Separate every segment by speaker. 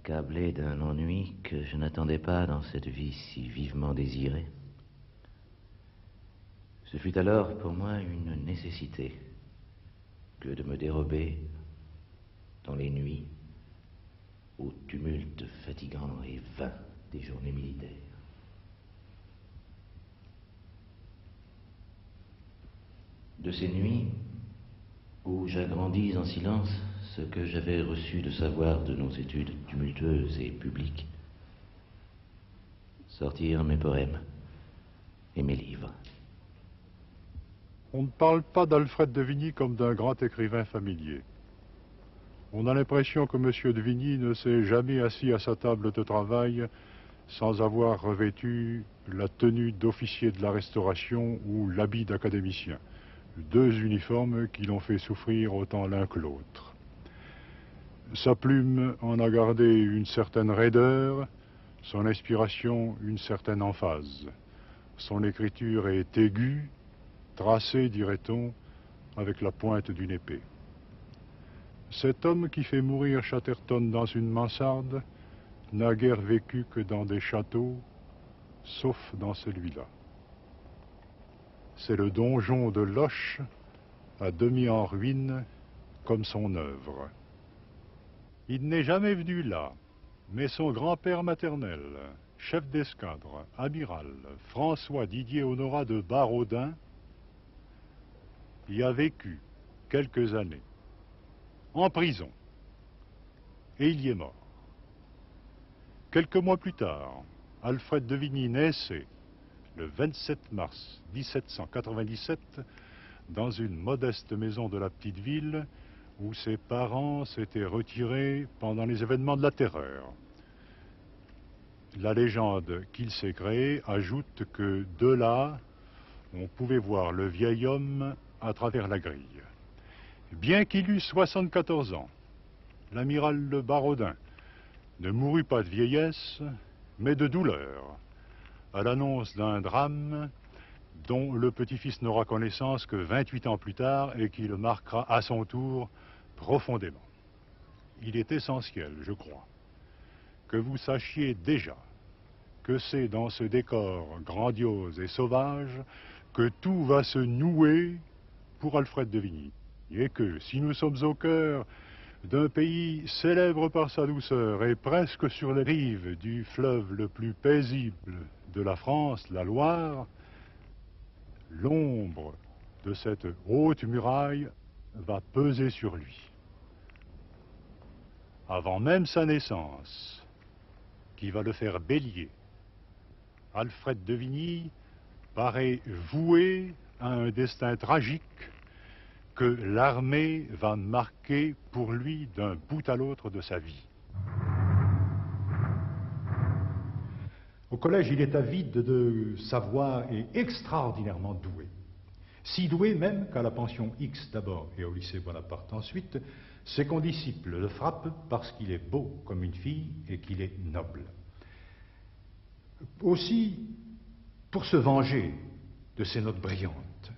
Speaker 1: accablé d'un ennui que je n'attendais pas dans cette vie si vivement désirée. Ce fut alors pour moi une nécessité que de me dérober dans les nuits au tumulte fatigant et vain des journées militaires. De ces nuits où j'agrandis en silence ce que j'avais reçu de savoir de nos études tumultueuses et publiques, sortirent mes poèmes et mes livres.
Speaker 2: On ne parle pas d'Alfred de Vigny comme d'un grand écrivain familier. On a l'impression que M. de Vigny ne s'est jamais assis à sa table de travail sans avoir revêtu la tenue d'officier de la Restauration ou l'habit d'académicien. Deux uniformes qui l'ont fait souffrir autant l'un que l'autre. Sa plume en a gardé une certaine raideur, son inspiration une certaine emphase. Son écriture est aiguë, tracée, dirait-on, avec la pointe d'une épée. Cet homme qui fait mourir Chatterton dans une mansarde n'a guère vécu que dans des châteaux, sauf dans celui-là. C'est le donjon de Loches, à demi en ruine, comme son œuvre. Il n'est jamais venu là, mais son grand-père maternel, chef d'escadre, amiral, François Didier Honorat de Barodin, y a vécu quelques années, en prison, et il y est mort. Quelques mois plus tard, Alfred de Vigny naissait, le 27 mars 1797, dans une modeste maison de la petite ville où ses parents s'étaient retirés pendant les événements de la Terreur. La légende qu'il s'est créée ajoute que de là, on pouvait voir le vieil homme à travers la grille. Bien qu'il eût 74 ans, l'amiral de Barodin ne mourut pas de vieillesse, mais de douleur, à l'annonce d'un drame dont le petit-fils n'aura connaissance que 28 ans plus tard et qui le marquera à son tour profondément. Il est essentiel, je crois, que vous sachiez déjà que c'est dans ce décor grandiose et sauvage que tout va se nouer pour Alfred de Vigny, et que si nous sommes au cœur d'un pays célèbre par sa douceur et presque sur les rives du fleuve le plus paisible de la France, la Loire, l'ombre de cette haute muraille va peser sur lui. Avant même sa naissance, qui va le faire bélier, Alfred de Vigny paraît voué à un destin tragique que l'armée va marquer pour lui d'un bout à l'autre de sa vie. Au collège, il est avide de savoir et extraordinairement doué. Si doué même qu'à la pension X d'abord et au lycée Bonaparte ensuite, ses condisciples le frappent parce qu'il est beau comme une fille et qu'il est noble. Aussi, pour se venger de ces notes brillantes,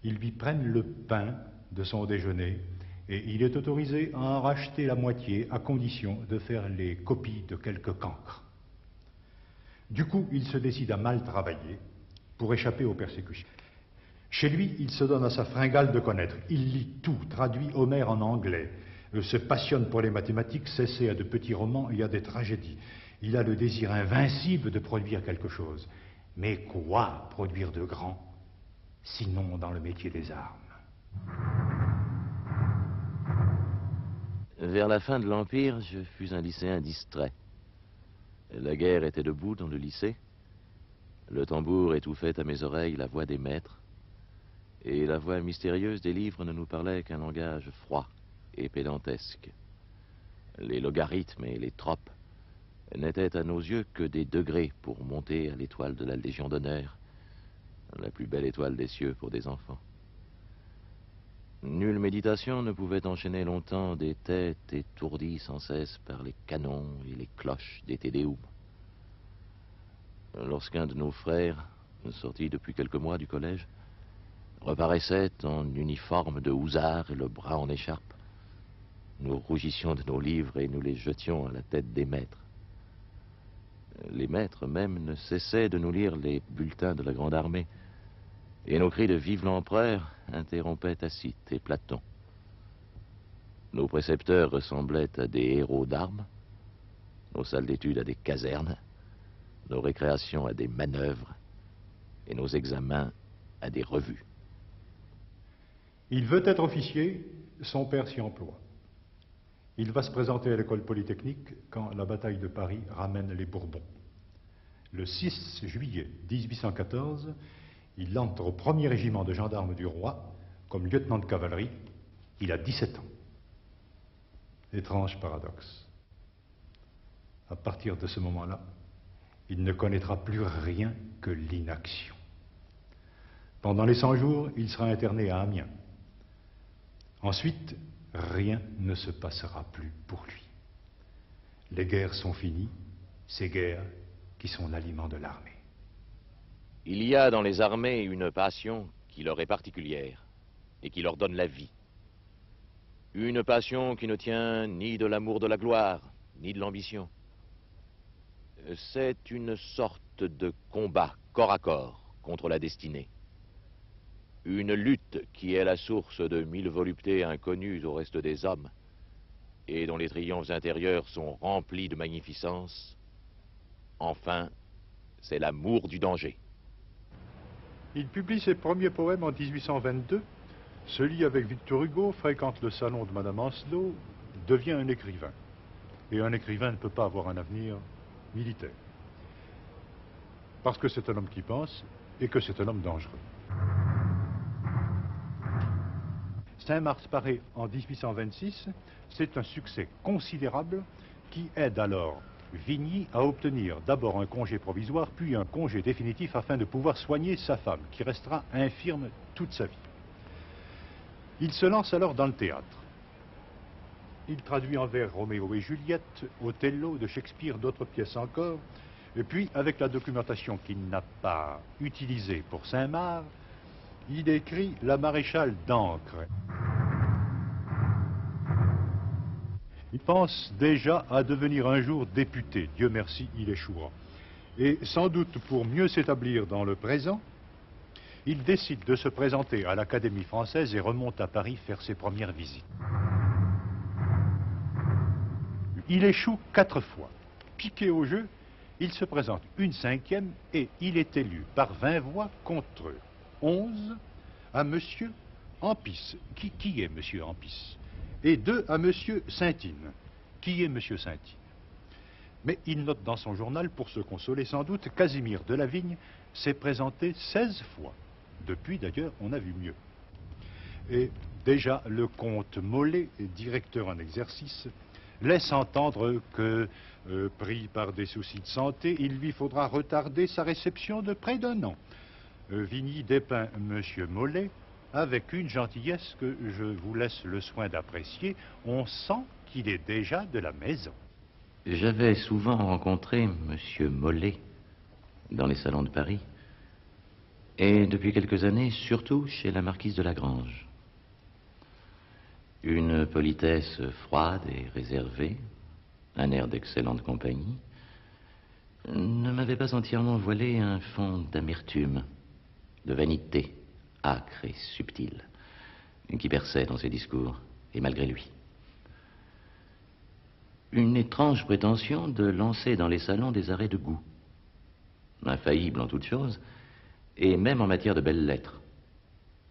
Speaker 2: ils lui prennent le pain de son déjeuner et il est autorisé à en racheter la moitié à condition de faire les copies de quelques cancres. Du coup, il se décide à mal travailler pour échapper aux persécutions. Chez lui, il se donne à sa fringale de connaître. Il lit tout, traduit Homère en anglais, se passionne pour les mathématiques, s'essaie à de petits romans et à des tragédies. Il a le désir invincible de produire quelque chose. Mais quoi produire de grand, sinon dans le métier des armes?
Speaker 1: Vers la fin de l'Empire, je fus un lycéen distrait. La guerre était debout dans le lycée. Le tambour étouffait à mes oreilles la voix des maîtres. Et la voix mystérieuse des livres ne nous parlait qu'un langage froid et pédantesque. Les logarithmes et les tropes n'étaient à nos yeux que des degrés pour monter à l'étoile de la Légion d'honneur, la plus belle étoile des cieux pour des enfants. Nulle méditation ne pouvait enchaîner longtemps des têtes étourdies sans cesse par les canons et les cloches des Te Deum. Lorsqu'un de nos frères, sorti depuis quelques mois du collège, reparaissait en uniforme de housard et le bras en écharpe, nous rougissions de nos livres et nous les jetions à la tête des maîtres. Les maîtres même ne cessaient de nous lire les bulletins de la Grande Armée, et nos cris de Vive l'Empereur interrompaient Tacite et Platon. Nos précepteurs ressemblaient à des héros d'armes, nos salles d'études à des casernes, nos récréations à des manœuvres, et nos examens à des revues.
Speaker 2: Il veut être officier, son père s'y emploie. Il va se présenter à l'école polytechnique quand la bataille de Paris ramène les Bourbons. Le 6 juillet 1814, il entre au 1er régiment de gendarmes du roi comme lieutenant de cavalerie. Il a 17 ans. Étrange paradoxe. À partir de ce moment-là, il ne connaîtra plus rien que l'inaction. Pendant les 100 jours, il sera interné à Amiens. Ensuite, rien ne se passera plus pour lui. Les guerres sont finies, ces guerres qui sont l'aliment de l'armée.
Speaker 1: Il y a dans les armées une passion qui leur est particulière et qui leur donne la vie. Une passion qui ne tient ni de l'amour de la gloire, ni de l'ambition. C'est une sorte de combat corps à corps contre la destinée. Une lutte qui est la source de 1000 voluptés inconnues au reste des hommes et dont les triomphes intérieurs sont remplis de magnificence. Enfin, c'est l'amour du danger.
Speaker 2: Il publie ses premiers poèmes en 1822, se lie avec Victor Hugo, fréquente le salon de Madame Ancelot, devient un écrivain. Et un écrivain ne peut pas avoir un avenir militaire. Parce que c'est un homme qui pense et que c'est un homme dangereux. Saint-Mars paraît en 1826, c'est un succès considérable qui aide alors Vigny à obtenir d'abord un congé provisoire, puis un congé définitif afin de pouvoir soigner sa femme, qui restera infirme toute sa vie. Il se lance alors dans le théâtre. Il traduit en vers Roméo et Juliette, Othello, de Shakespeare, d'autres pièces encore, et puis avec la documentation qu'il n'a pas utilisée pour Saint-Mars, il écrit La maréchale d'Ancre. Il pense déjà à devenir un jour député. Dieu merci, il échouera. Et sans doute pour mieux s'établir dans le présent, il décide de se présenter à l'Académie française et remonte à Paris faire ses premières visites. Il échoue 4 fois. Piqué au jeu, il se présente une 5e et il est élu par 20 voix contre 11 à Monsieur Ampis. Qui est Monsieur Ampis? Et 2 à Monsieur Saintine. Qui est Monsieur Saintine? Mais il note dans son journal, pour se consoler sans doute, Casimir de la Vigne s'est présenté 16 fois. Depuis, d'ailleurs, on a vu mieux. Et déjà, le comte Mollet, directeur en exercice, laisse entendre que, pris par des soucis de santé, il lui faudra retarder sa réception de près d'1 an. Vigny dépeint Monsieur Mollet avec une gentillesse que je vous laisse le soin d'apprécier. On sent qu'il est déjà de la maison.
Speaker 1: J'avais souvent rencontré Monsieur Mollet dans les salons de Paris, et depuis quelques années, surtout chez la marquise de Lagrange. Une politesse froide et réservée, un air d'excellente compagnie, ne m'avait pas entièrement voilé un fond d'amertume, de vanité, âcre et subtile, qui perçait dans ses discours, et malgré lui. Une étrange prétention de lancer dans les salons des arrêts de goût, infaillible en toutes choses, et même en matière de belles lettres,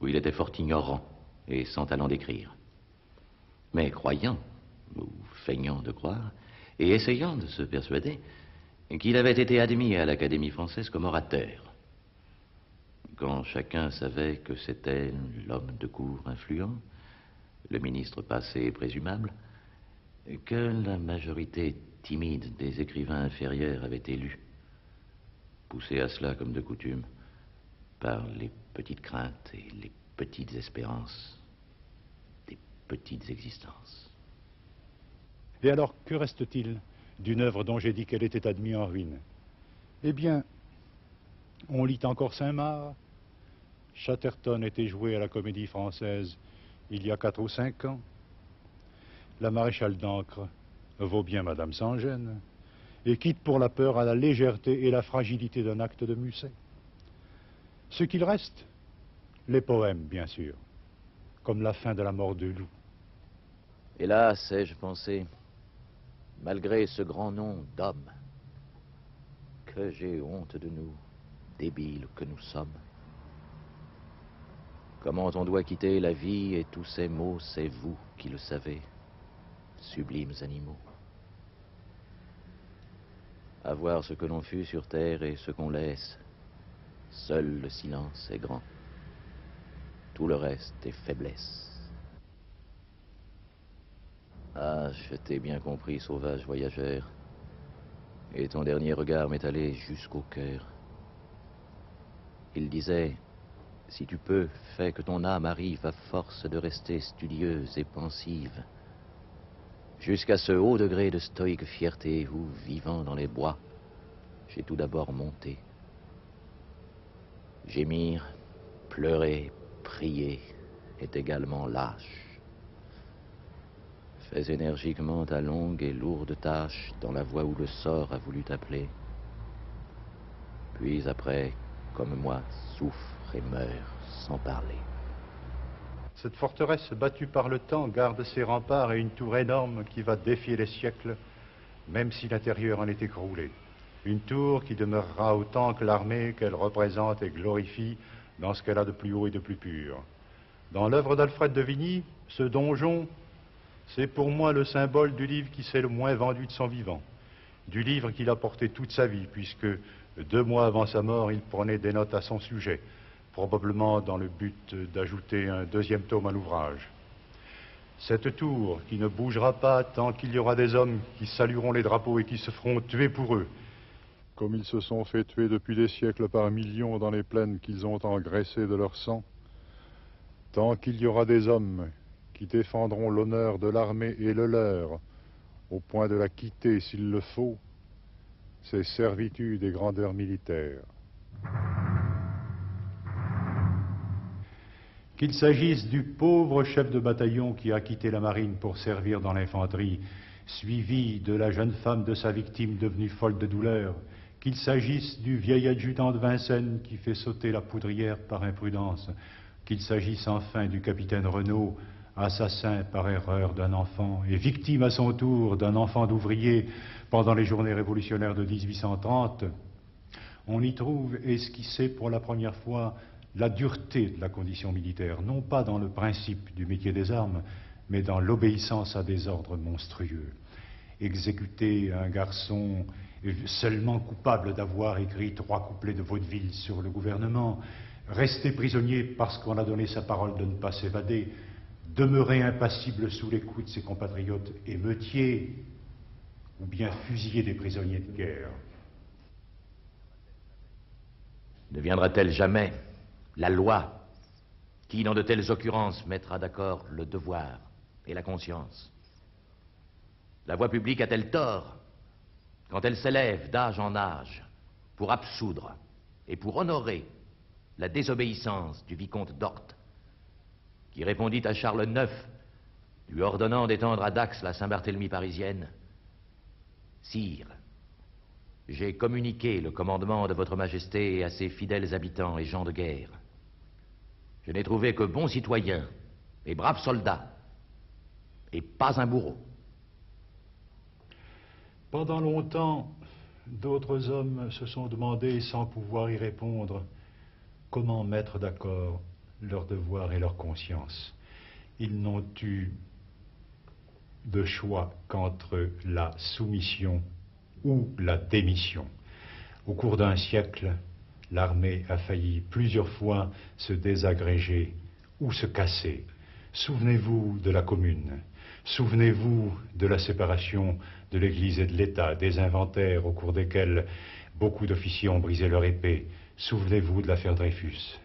Speaker 1: où il était fort ignorant et sans talent d'écrire. Mais croyant, ou feignant de croire, et essayant de se persuader qu'il avait été admis à l'Académie française comme orateur, quand chacun savait que c'était l'homme de cour influent, le ministre passé et présumable, que la majorité timide des écrivains inférieurs avait élu, poussés à cela comme de coutume, par les petites craintes et les petites espérances des petites existences.
Speaker 2: Et alors, que reste-t-il d'une œuvre dont j'ai dit qu'elle était admise en ruine? Eh bien, on lit encore Saint-Mars. Chatterton était joué à la Comédie Française il y a 4 ou 5 ans. la maréchale d'Ancre vaut bien Madame sans gêne, et quitte pour la peur à la légèreté et la fragilité d'un acte de Musset. Ce qu'il reste, les poèmes, bien sûr, comme la fin de la mort de loup.
Speaker 1: Hélas, ai-je pensé, malgré ce grand nom d'homme, que j'ai honte de nous, débiles que nous sommes. Comment on doit quitter la vie et tous ces mots, c'est vous qui le savez, sublimes animaux. Avoir ce que l'on fut sur terre et ce qu'on laisse, seul le silence est grand. Tout le reste est faiblesse. Ah, je t'ai bien compris, sauvage voyageur, et ton dernier regard m'est allé jusqu'au cœur. Il disait, si tu peux, fais que ton âme arrive à force de rester studieuse et pensive, jusqu'à ce haut degré de stoïque fierté où, vivant dans les bois, j'ai tout d'abord monté. Gémir, pleurer, prier est également lâche. Fais énergiquement ta longue et lourde tâche dans la voie où le sort a voulu t'appeler. Puis après, comme moi, souffre et meurt sans parler.
Speaker 2: Cette forteresse battue par le temps garde ses remparts et une tour énorme qui va défier les siècles, même si l'intérieur en est écroulé. Une tour qui demeurera autant que l'armée qu'elle représente et glorifie dans ce qu'elle a de plus haut et de plus pur. Dans l'œuvre d'Alfred de Vigny, ce donjon, c'est pour moi le symbole du livre qui s'est le moins vendu de son vivant, du livre qu'il a porté toute sa vie, puisque 2 mois avant sa mort, il prenait des notes à son sujet, probablement dans le but d'ajouter un 2e tome à l'ouvrage. Cette tour qui ne bougera pas tant qu'il y aura des hommes qui salueront les drapeaux et qui se feront tuer pour eux, comme ils se sont fait tuer depuis des siècles par millions dans les plaines qu'ils ont engraissées de leur sang, tant qu'il y aura des hommes qui défendront l'honneur de l'armée et le leur, au point de la quitter s'il le faut, c'est servitude et grandeur militaire. Qu'il s'agisse du pauvre chef de bataillon qui a quitté la marine pour servir dans l'infanterie, suivi de la jeune femme de sa victime devenue folle de douleur, qu'il s'agisse du vieil adjudant de Vincennes qui fait sauter la poudrière par imprudence, qu'il s'agisse enfin du capitaine Renaud, assassin par erreur d'un enfant et victime à son tour d'un enfant d'ouvrier pendant les journées révolutionnaires de 1830, on y trouve esquissé pour la première fois la dureté de la condition militaire, non pas dans le principe du métier des armes, mais dans l'obéissance à des ordres monstrueux. Exécuter un garçon seulement coupable d'avoir écrit 3 couplets de vaudeville sur le gouvernement, rester prisonnier parce qu'on a donné sa parole de ne pas s'évader, demeurer impassible sous les coups de ses compatriotes émeutiers, ou bien fusiller des prisonniers de guerre.
Speaker 1: Deviendra-t-elle jamais la loi qui, dans de telles occurrences, mettra d'accord le devoir et la conscience? La voie publique a-t-elle tort quand elle s'élève d'âge en âge pour absoudre et pour honorer la désobéissance du vicomte d'Orte, qui répondit à Charles IX, lui ordonnant d'étendre à Dax la Saint-Barthélemy parisienne: Sire, j'ai communiqué le commandement de votre majesté à ses fidèles habitants et gens de guerre. Je n'ai trouvé que bons citoyens et braves soldats, et pas un bourreau.
Speaker 2: Pendant longtemps, d'autres hommes se sont demandé, sans pouvoir y répondre, comment mettre d'accord leur devoir et leur conscience. Ils n'ont eu de choix qu'entre la soumission ou la démission. Au cours d'un siècle, l'armée a failli plusieurs fois se désagréger ou se casser. Souvenez-vous de la Commune. Souvenez-vous de la séparation de l'Église et de l'État, des inventaires au cours desquels beaucoup d'officiers ont brisé leur épée. Souvenez-vous de l'affaire Dreyfus.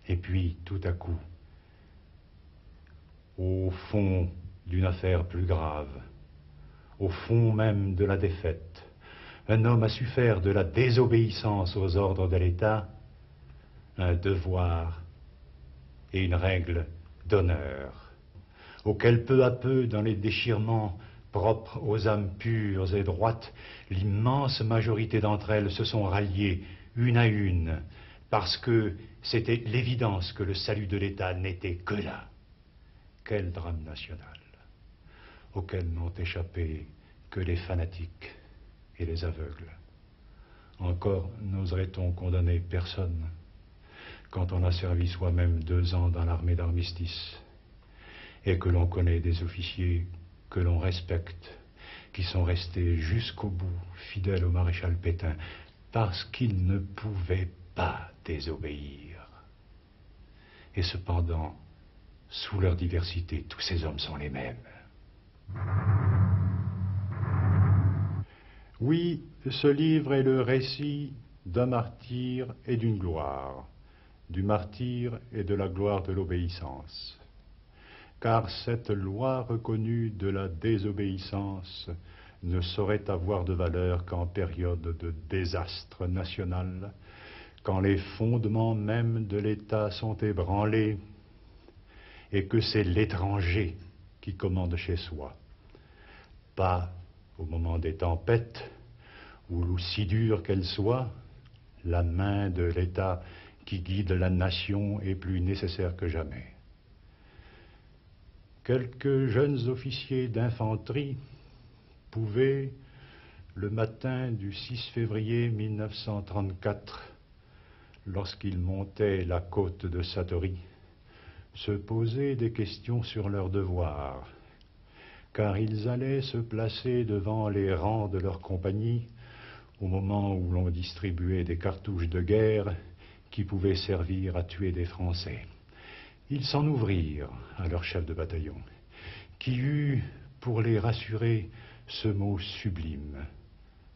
Speaker 2: Et puis, tout à coup, au fond d'une affaire plus grave, au fond même de la défaite, un homme a su faire de la désobéissance aux ordres de l'État un devoir et une règle d'honneur. auquel peu à peu, dans les déchirements propres aux âmes pures et droites, l'immense majorité d'entre elles se sont ralliées une à une, parce que c'était l'évidence que le salut de l'État n'était que là. Quel drame national, auquel n'ont échappé que les fanatiques et les aveugles. Encore n'oserait-on condamner personne quand on a servi soi-même 2 ans dans l'armée d'armistice et que l'on connaît des officiers que l'on respecte, qui sont restés jusqu'au bout fidèles au maréchal Pétain parce qu'ils ne pouvaient pas désobéir. Et cependant, sous leur diversité, tous ces hommes sont les mêmes. Oui, ce livre est le récit d'un martyr et d'une gloire, du martyr et de la gloire de l'obéissance. Car cette loi reconnue de la désobéissance ne saurait avoir de valeur qu'en période de désastre national, quand les fondements même de l'État sont ébranlés et que c'est l'étranger qui commande chez soi. Pas au moment des tempêtes, où aussi dure qu'elle soit, la main de l'État qui guide la nation est plus nécessaire que jamais. Quelques jeunes officiers d'infanterie pouvaient, le matin du 6 février 1934, lorsqu'ils montaient la côte de Satory, se poser des questions sur leurs devoirs, car ils allaient se placer devant les rangs de leur compagnie au moment où l'on distribuait des cartouches de guerre qui pouvaient servir à tuer des Français. Ils s'en ouvrirent à leur chef de bataillon, qui eut, pour les rassurer, ce mot sublime: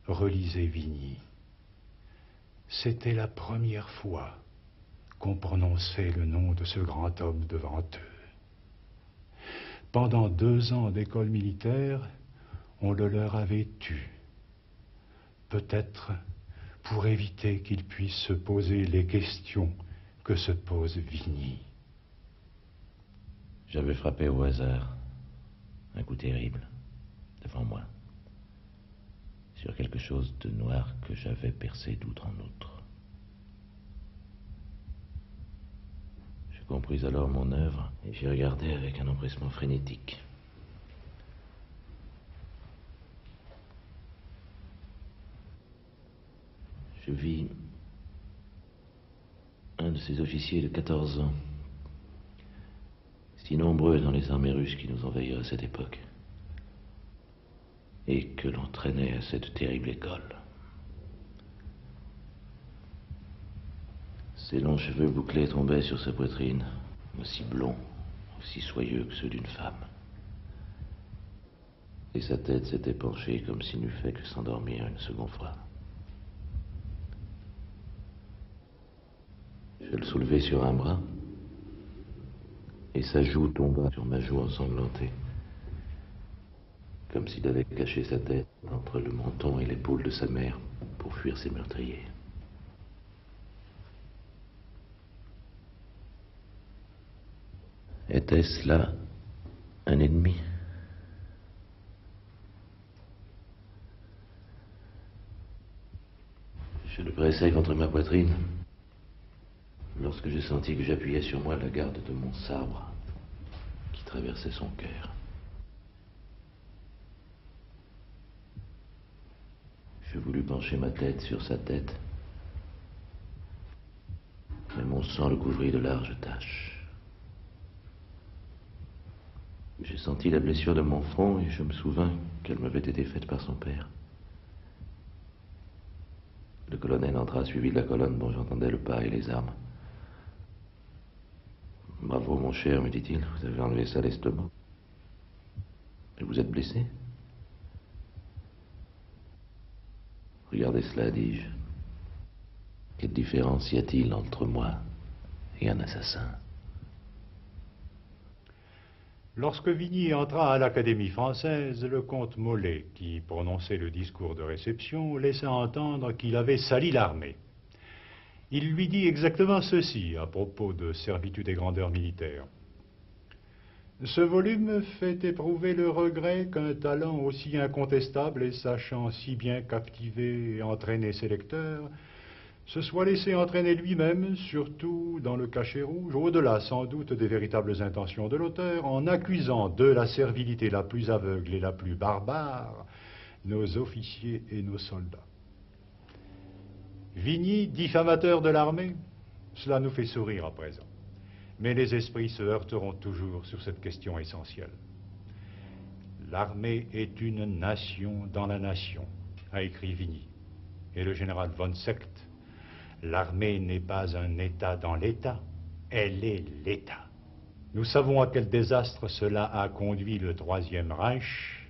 Speaker 2: relisez Vigny. C'était la première fois qu'on prononçait le nom de ce grand homme devant eux. Pendant 2 ans d'école militaire, on le leur avait tu. Peut-être pour éviter qu'ils puissent se poser les questions que se pose Vigny.
Speaker 1: J'avais frappé au hasard un coup terrible devant moi, sur quelque chose de noir que j'avais percé d'outre en outre. Je compris alors mon œuvre et j'y regardais avec un empressement frénétique. Je vis un de ces officiers de 14 ans, si nombreux dans les armées russes qui nous envahirent à cette époque, et que l'on traînait à cette terrible école. Ses longs cheveux bouclés tombaient sur sa poitrine, aussi blonds, aussi soyeux que ceux d'une femme. Et sa tête s'était penchée comme s'il n'eût fait que s'endormir une seconde fois. Je le soulevai sur un bras, et sa joue tomba sur ma joue ensanglantée, comme s'il avait caché sa tête entre le menton et l'épaule de sa mère pour fuir ses meurtriers. Était-ce là un ennemi? Je le pressai contre ma poitrine lorsque je sentis que j'appuyais sur moi la garde de mon sabre qui traversait son cœur. Je voulus pencher ma tête sur sa tête, mais mon sang le couvrit de larges taches. J'ai senti la blessure de mon front et je me souvins qu'elle m'avait été faite par son père. Le colonel entra suivi de la colonne dont j'entendais le pas et les armes. « Bravo, mon cher, me dit-il, vous avez enlevé ça lestement. Et vous êtes blessé? Regardez cela, dis-je. Quelle différence y a-t-il entre moi et un assassin? »
Speaker 2: Lorsque Vigny entra à l'Académie française, le comte Molé, qui prononçait le discours de réception, laissa entendre qu'il avait sali l'armée. Il lui dit exactement ceci à propos de servitude et grandeur militaire. Ce volume fait éprouver le regret qu'un talent aussi incontestable et sachant si bien captiver et entraîner ses lecteurs se soit laissé entraîner lui-même, surtout dans le cachet rouge, au-delà sans doute des véritables intentions de l'auteur, en accusant de la servilité la plus aveugle et la plus barbare nos officiers et nos soldats. Vigny, diffamateur de l'armée, cela nous fait sourire à présent. Mais les esprits se heurteront toujours sur cette question essentielle. L'armée est une nation dans la nation, a écrit Vigny. Et le général von Seeckt, l'armée n'est pas un État dans l'État, elle est l'État. Nous savons à quel désastre cela a conduit le Troisième Reich,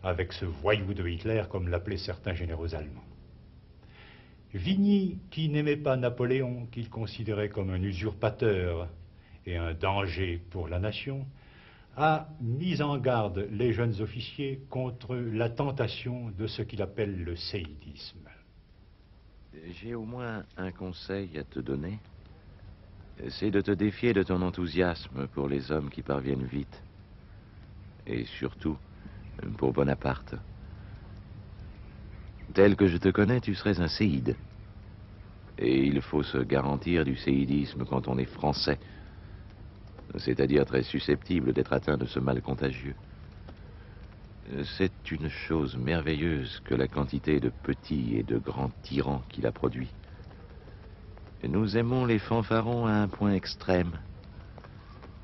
Speaker 2: avec ce voyou de Hitler, comme l'appelaient certains généraux allemands. Vigny, qui n'aimait pas Napoléon, qu'il considérait comme un usurpateur et un danger pour la nation, a mis en garde les jeunes officiers contre la tentation de ce qu'il appelle le séidisme.
Speaker 1: J'ai au moins un conseil à te donner. C'est de te défier de ton enthousiasme pour les hommes qui parviennent vite. Et surtout, pour Bonaparte. Tel que je te connais, tu serais un séide. Et il faut se garantir du séidisme quand on est français. C'est-à-dire très susceptible d'être atteint de ce mal contagieux. C'est une chose merveilleuse que la quantité de petits et de grands tyrans qu'il a produit. Nous aimons les fanfarons à un point extrême.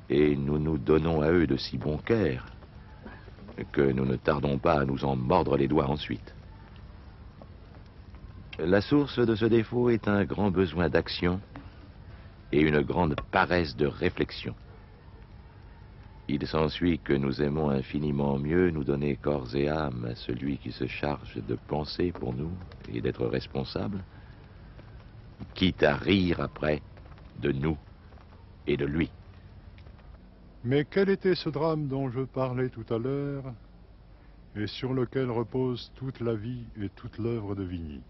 Speaker 1: Et nous nous donnons à eux de si bon cœur que nous ne tardons pas à nous en mordre les doigts ensuite. La source de ce défaut est un grand besoin d'action et une grande paresse de réflexion. Il s'ensuit que nous aimons infiniment mieux nous donner corps et âme à celui qui se charge de penser pour nous et d'être responsable, quitte à rire après de nous et de lui.
Speaker 2: Mais quel était ce drame dont je parlais tout à l'heure et sur lequel repose toute la vie et toute l'œuvre de Vigny?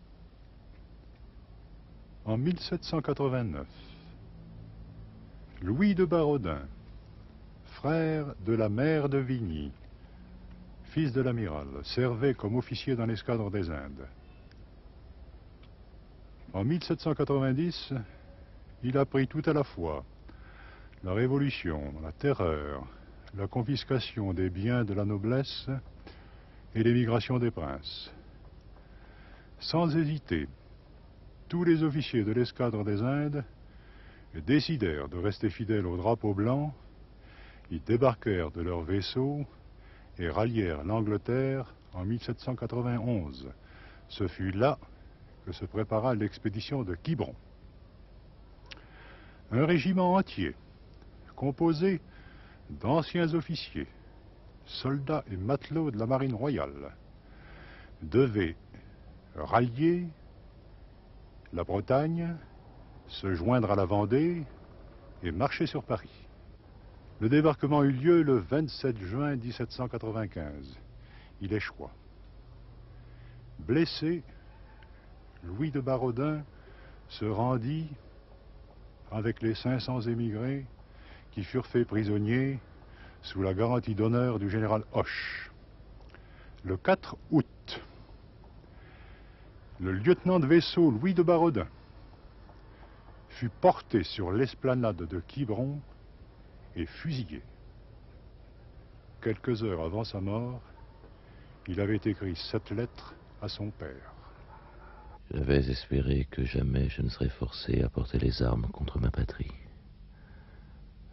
Speaker 2: En 1789, Louis de Barodin, frère de la mère de Vigny, fils de l'amiral, servait comme officier dans l'escadre des Indes. En 1790, il apprit tout à la fois la Révolution, la terreur, la confiscation des biens de la noblesse et l'émigration des princes. Sans hésiter, tous les officiers de l'escadre des Indes décidèrent de rester fidèles au drapeau blanc. Ils débarquèrent de leurs vaisseaux et rallièrent l'Angleterre en 1791. Ce fut là que se prépara l'expédition de Quiberon. Un régiment entier, composé d'anciens officiers, soldats et matelots de la marine royale, devait rallier la Bretagne, se joindre à la Vendée et marcher sur Paris. Le débarquement eut lieu le 27 juin 1795. Il échoua. Blessé, Louis de Barodin se rendit avec les 500 émigrés qui furent faits prisonniers sous la garantie d'honneur du général Hoche. Le 4 août, le lieutenant de vaisseau Louis de Barodin fut porté sur l'esplanade de Quiberon et fusillé. Quelques heures avant sa mort, il avait écrit cette lettre à son père.
Speaker 1: J'avais espéré que jamais je ne serais forcé à porter les armes contre ma patrie.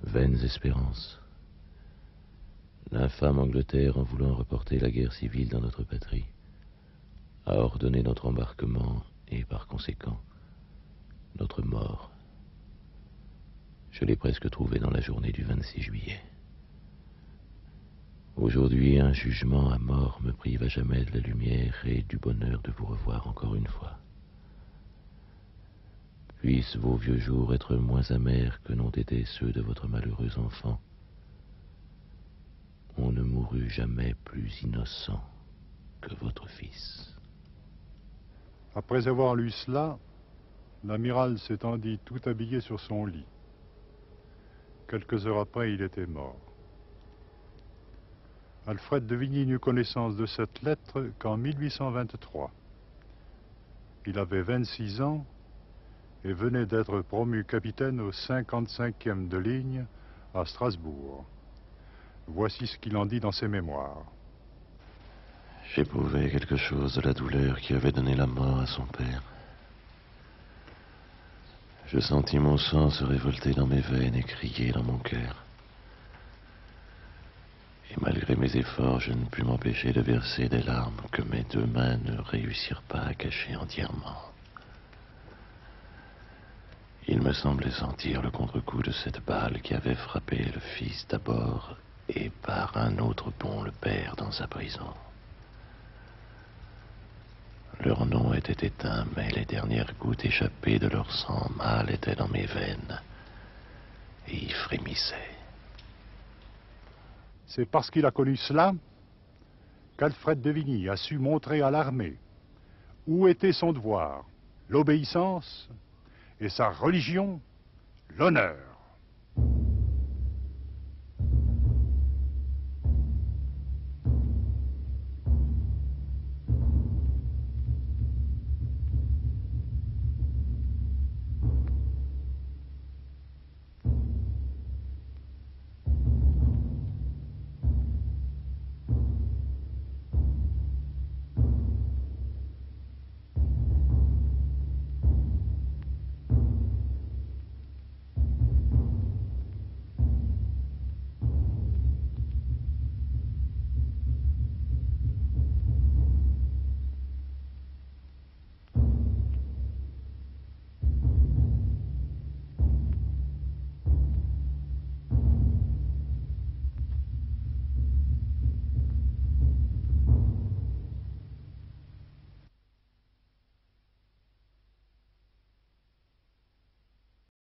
Speaker 1: Vaines espérances. L'infâme Angleterre, en voulant reporter la guerre civile dans notre patrie, a ordonné notre embarquement et, par conséquent, notre mort. Je l'ai presque trouvé dans la journée du 26 juillet. Aujourd'hui, un jugement à mort me prive à jamais de la lumière et du bonheur de vous revoir encore une fois. Puissent vos vieux jours être moins amers que n'ont été ceux de votre malheureux enfant. On ne mourut jamais plus innocent que votre fils.
Speaker 2: Après avoir lu cela, l'amiral s'étendit tout habillé sur son lit. Quelques heures après, il était mort. Alfred de Vigny n'eut connaissance de cette lettre qu'en 1823. Il avait 26 ans et venait d'être promu capitaine au 55e de ligne à Strasbourg. Voici ce qu'il en dit dans ses mémoires.
Speaker 1: J'éprouvais quelque chose de la douleur qui avait donné la mort à son père. Je sentis mon sang se révolter dans mes veines et crier dans mon cœur. Et malgré mes efforts, je ne pus m'empêcher de verser des larmes que mes deux mains ne réussirent pas à cacher entièrement. Il me semblait sentir le contre-coup de cette balle qui avait frappé le fils d'abord et par un autre bond le père dans sa prison. Leur nom était éteint, mais les dernières gouttes échappées de leur sang mâle étaient dans mes veines et y frémissaient.
Speaker 2: C'est parce qu'il a connu cela qu'Alfred de Vigny a su montrer à l'armée où était son devoir, l'obéissance, et sa religion, l'honneur.